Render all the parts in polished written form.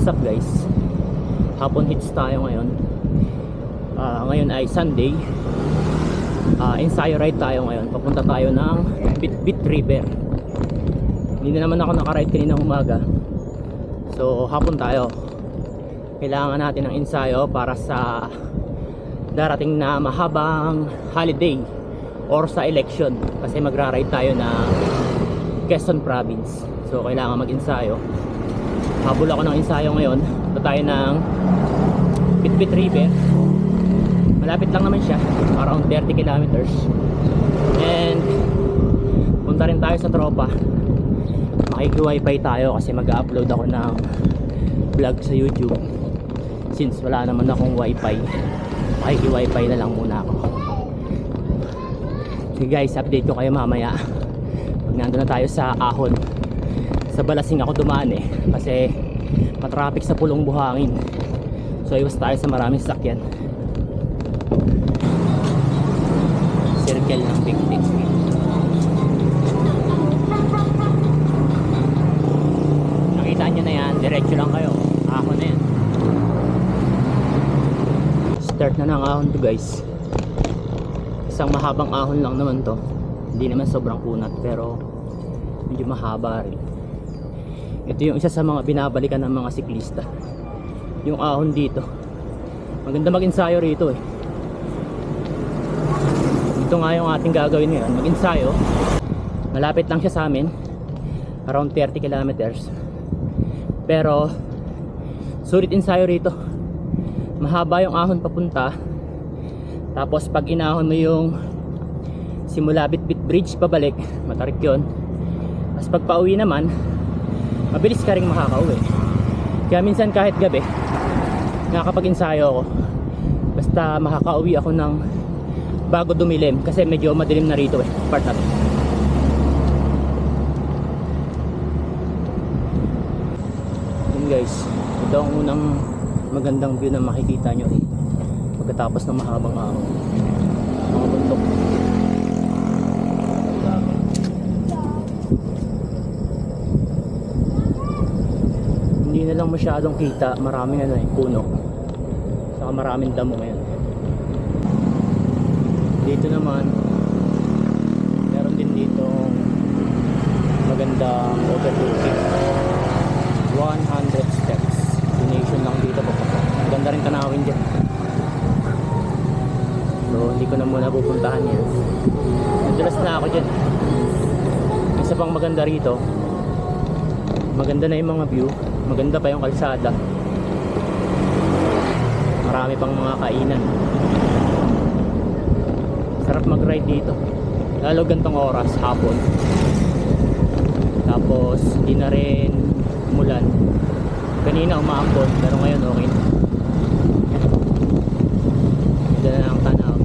up guys? Hapon hits tayo ngayon. Ngayon ay Sunday. Ensayo ride tayo ngayon. Papunta tayo ng Bitbit River. Hindi na naman ako nakaride kanina umaga. So hapon tayo. Kailangan natin ng ensayo para sa darating na mahabang holiday or sa election. Kasi magra-ride tayo na Quezon Province. So kailangan mag-ensayo. Habol ako ng ensayo ngayon. Punta tayo ng Bitbit River. Malapit lang naman siya, around 30 kilometers. And punta rin tayo sa tropa. Makiki-wifi tayo kasi mag-upload ako ng vlog sa YouTube. Since wala naman akong wifi, makiki-wifi na lang muna ako. So guys, update ko kayo mamaya pag nandun na tayo sa Ahon. Sa Balasing ako dumaan kasi matraffic sa Pulong Buhangin. So iwas tayo sa maraming sasakyan. Circle ng Bitbit. Nakita nyo na yan, diretso lang kayo. Ahon na yan. Start na ng ahon to guys. Isang mahabang ahon lang naman to. Hindi naman sobrang kunat pero medyo mahaba rin. Ito yung isa sa mga binabalikan ng mga siklista, yung ahon dito. Maganda mag-ensayo rito Ito nga yung ating gagawin ngayon, mag-ensayo. Malapit lang siya sa amin, around 30 kilometers. Pero sulit ensayo rito. Mahaba yung ahon papunta. Tapos pag inahon mo yung simula Bitbit Bridge pabalik, matarik yun. Tapos pag pauwi naman, mabilis ka rin makakauwi. Kaya minsan kahit gabi nakakapag-ensayo ako, basta makakauwi ako ng bago dumilim. Kasi medyo madilim na rito part na to. Yun guys, ito ang unang magandang view na makikita nyo rito pagkatapos ng mahabang ahon. Mga bundok. Hindi na lang masyadong kita, maraming puno, saka maraming damo ngayon. Dito naman meron din dito magandang overlooking, 100 steps donation lang dito po. Maganda rin tanawin dyan. So hindi ko na muna pupuntahan yan. Nadulas na ako dyan. Isa pang maganda rito, maganda na yung mga view, maganda pa yung kalsada, marami pang mga kainan. Sarap mag-ride dito, lalo gantong oras, hapon. Tapos hindi na rin umulan. Kanina umaambon pero ngayon okay na. Ito na ang tanaw.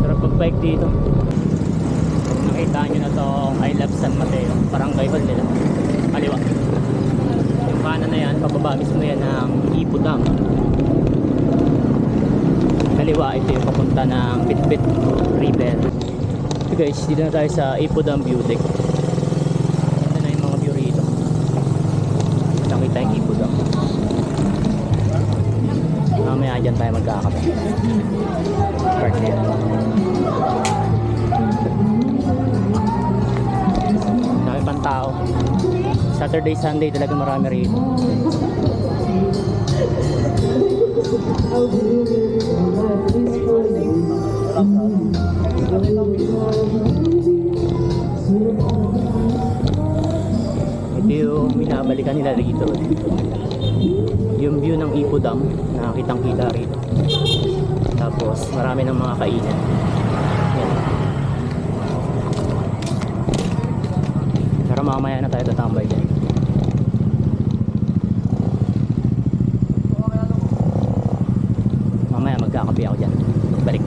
Sarap mag-bike dito. Nakita nyo na tong I Love San Mateo, barangay hall nila, kaliwa. Yung kanan na yan, pababa mismo yan ng Ipo Dam. Kaliwa, ito yung papunta ng Bitbit River. So guys, dito na tayo sa Ipo Dam view deck. Ito na yung mga view rito. Nakita yung Ipo Dam. Mamaya dyan tayo magkakape. Park na yan. Dami pang tao. Saturday, Sunday talaga marami rito. Ito yung binabalikan nila rito, yung view ng Ipo Dam, nakakitang kita rito. Tapos marami ng mga kainan. Yan. Pero mamaya na tayo tatambay dyan. Mamaya magkakape ako dyan, balik.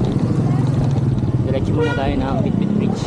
Diretso muna tayo ng Bitbit Bridge.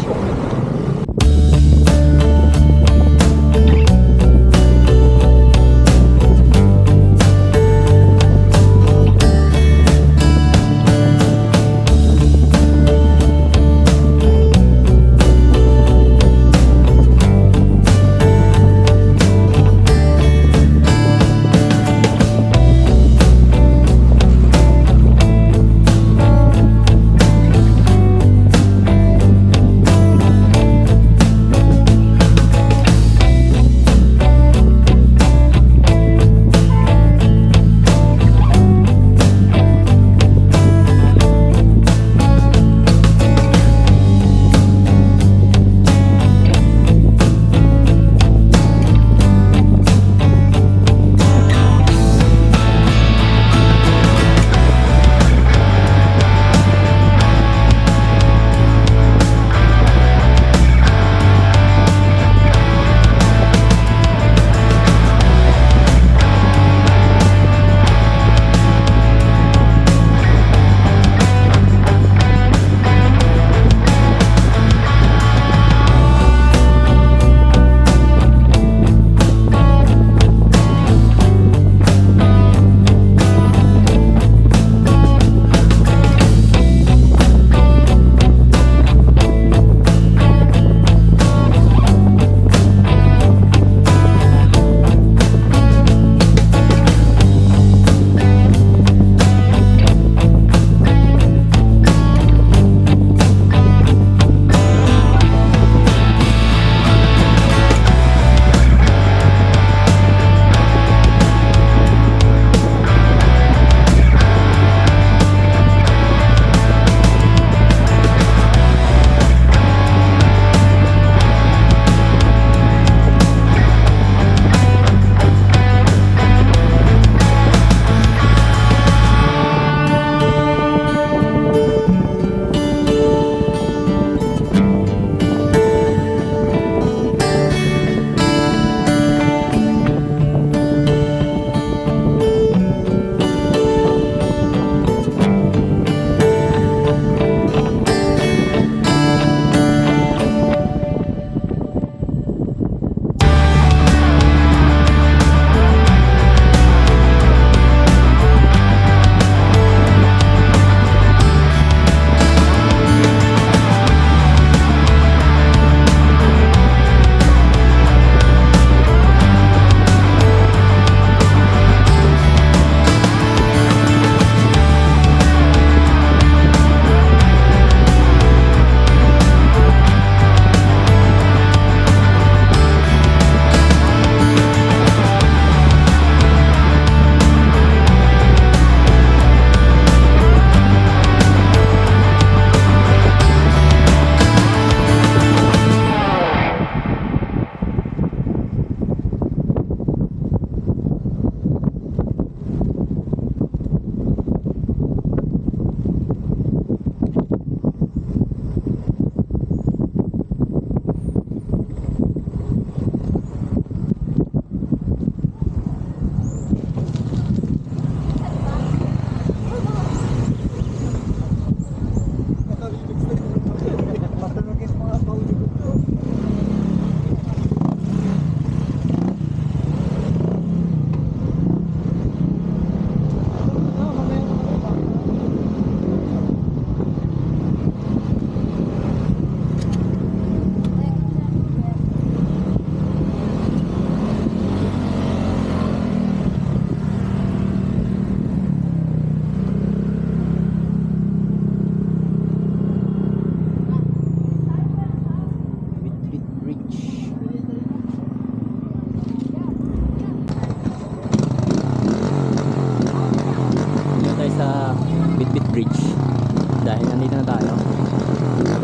dahil nandito na tayo,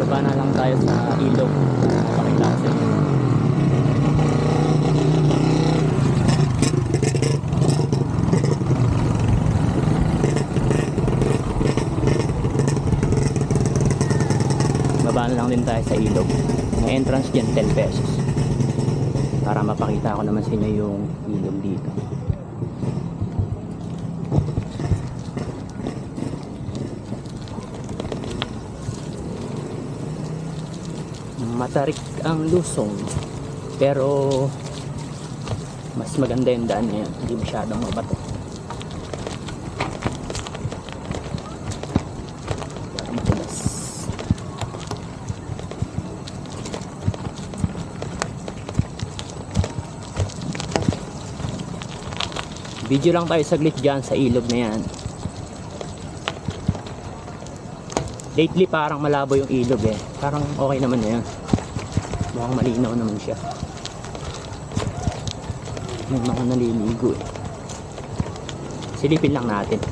baba na lang tayo sa ilog. Pakita ko sa inyo. Baba na lang din tayo sa ilog. Ang entrance dyan 10 pesos para mapakita ko naman sa inyo yung ilog dito. Matarik ang Lusong, pero mas maganda yung daan ngayon, hindi masyadong mabato. Matulas. Video lang tayo saglit dyan sa ilog na yan. Lately parang malabo yung ilog eh, parang okay naman na yan. Mukhang malinaw naman siya. May mga naliligo eh. Silipin lang natin.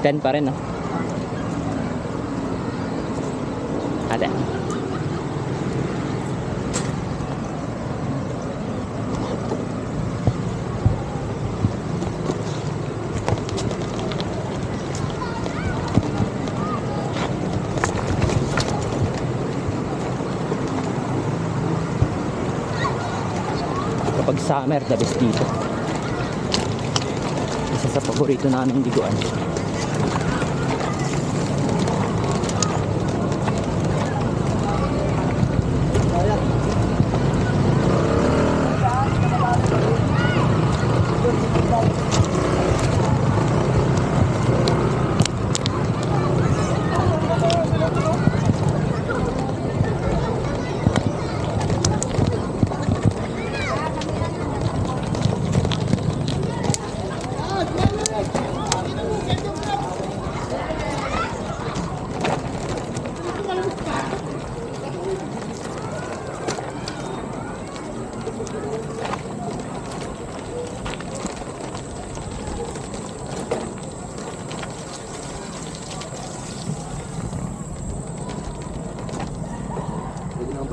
Ten pa rin, no? Ate. Kapag summer, the best dito. Isa sa paborito namin liguan.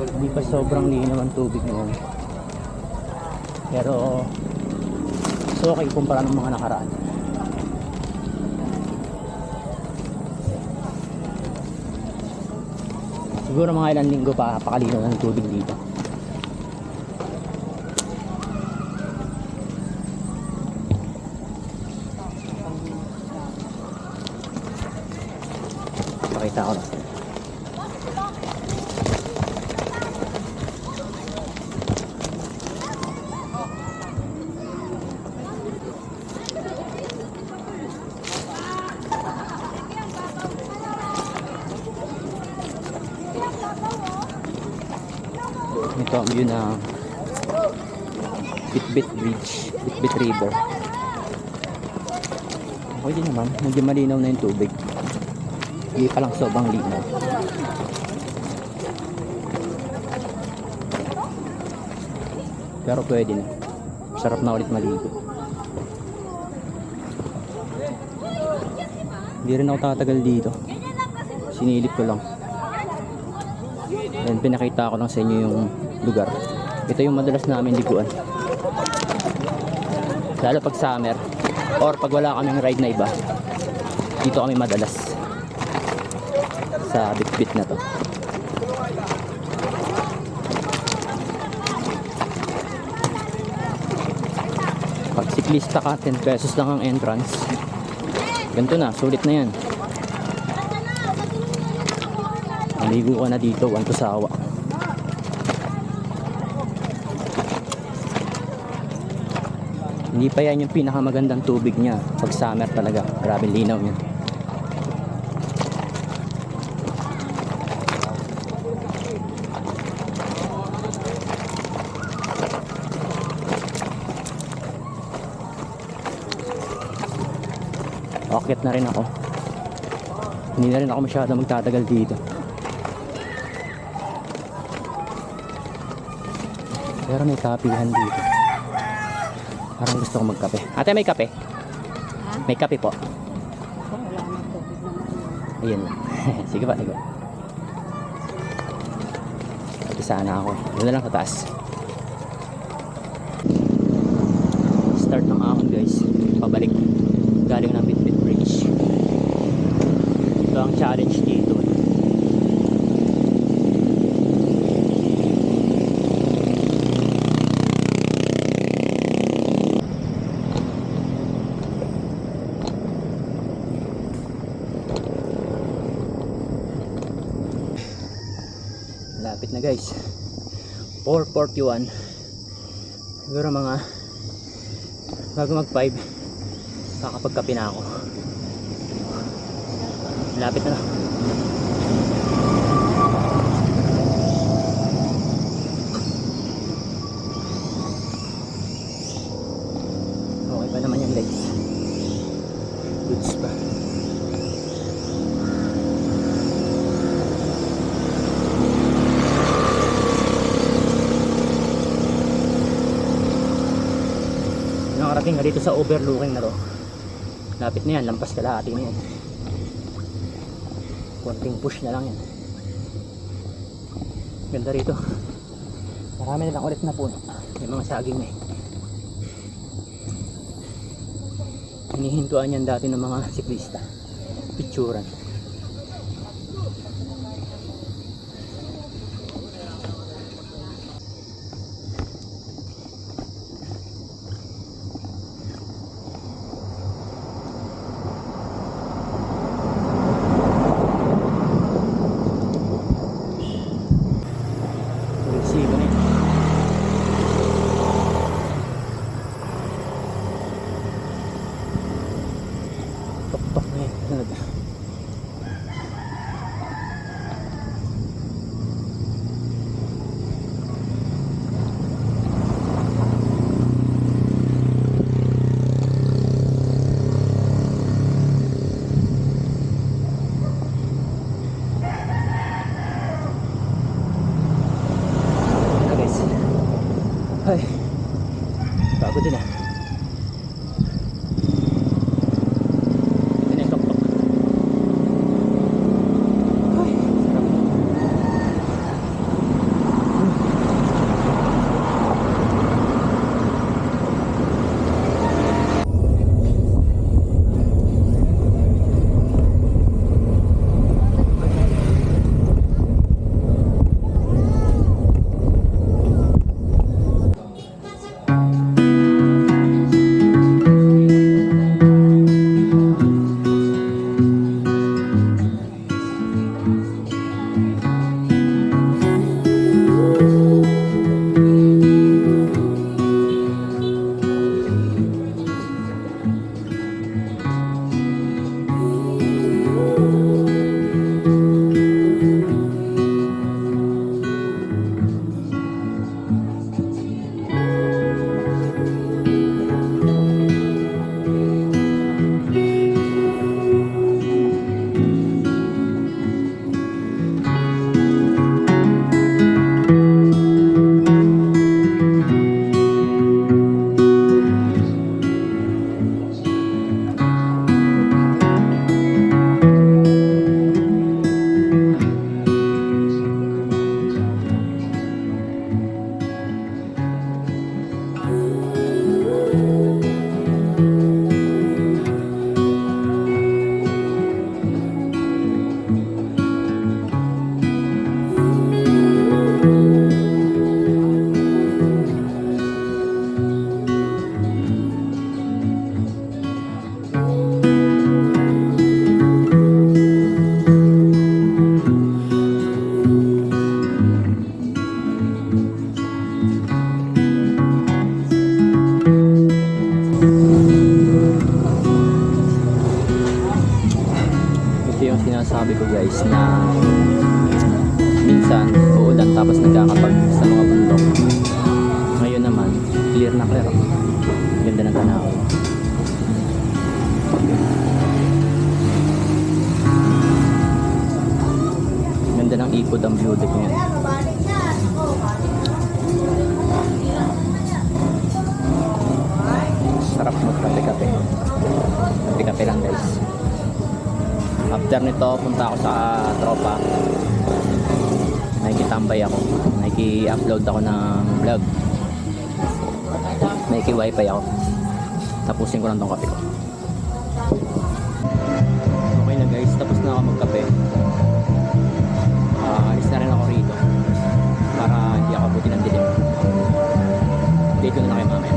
Hindi pa sobrang linaw ang tubig ngayon, pero so okay kumpara ng mga nakaraan. Siguro mga ilang linggo pa pakalinaw ng tubig dito. Pakita ko na. Ito ang view na Bitbit Bridge, Bitbit River. Okay din naman, medyo malinaw na yung tubig. Hindi pa lang sobrang linaw. Pero pwede na. Sarap na ulit maligo. Hindi rin ako tatagal dito. Sinilip ko lang. And pinakita ko lang sa inyo yung lugar. Ito yung madalas namin liguan. Lalo pag summer or pag wala kaming ride na iba, dito kami madalas sa Bitbit na to. Pag siklista ka, 10 pesos lang ang entrance. Ganito na, sulit na yan. Maligo ka na dito, one to sawa. Hindi pa yan yung pinakamagandang tubig niya. Pag summer talaga, grabe linaw niya. Akit na rin ako. Hindi na rin ako masyado magtatagal dito. Pero may kapihan dito. Parang gusto ko magkape. Ate, may kape? May kape po. Ayun lang. Sige pa, sige. Isa na ako. Doon na lang sa taas. Start ng ahon guys. Pabalik. Galing ng Bitbit Bridge. Ito ang challenge dito. Lapit na guys. 4:41. Siguro mga bago mag 5 kakapagkape na ako. Lapit na. Okay pa naman yung legs. Goods pa. Nakarating nga dito sa overlooking na to. Lapit na yan, lampas kalahati na yan. Konting push na lang yan. Ganda rito. Marami na lang ulit na puno. May mga saging na eh. Hinihintuan yan dati ng mga siklista. Picturan. Ay, bago din ah. Ito na yung tuktok. yung sinasabi ko guys na minsan uulan tapos nagkakapag sa mga bundok. Ngayon naman, clear na clear. Ganda ng tanawin. Ganda ng ipod ang view deck niya. Sarap magkape-kape. Kape-kape lang guys. After nito, punta ako sa tropa. Nakikitambay ako. Nakiki-upload ako ng vlog. Nakiki-wifi ako. Tapusin ko lang tong kape ko. Okay na guys, tapos na ako magkape. Alis na rin ako rito. Para hindi ako abutin ng dilim. Update ko na lang kayo mamaya.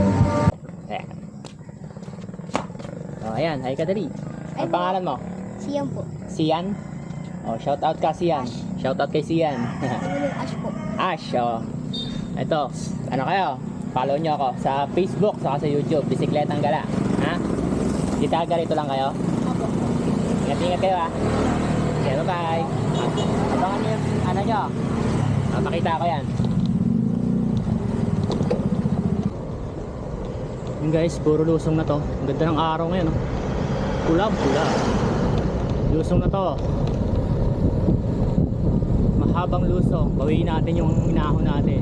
Ayan, hi Kadali. Ang pangalan mo? Siyan po. Sian? Oh, shout out ka Sian. Shout out kay Sian. Ash po. Ash, oh. Ito, ano kayo? Follow nyo ako sa Facebook, saka sa YouTube, Bisikletang Gala. Ha? Dito rito lang kayo? Opo. Ingat-ingat kayo ha. Okay, bye-bye. Abangan nyo yung ano nyo. Makita ko yan. Yung guys, puro lusong na to. Ang ganda ng araw ngayon. Oh. Pula. Lusong na to. Mahabang lusong. Bawiin natin yung inahon natin.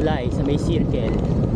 tulay sa may circle.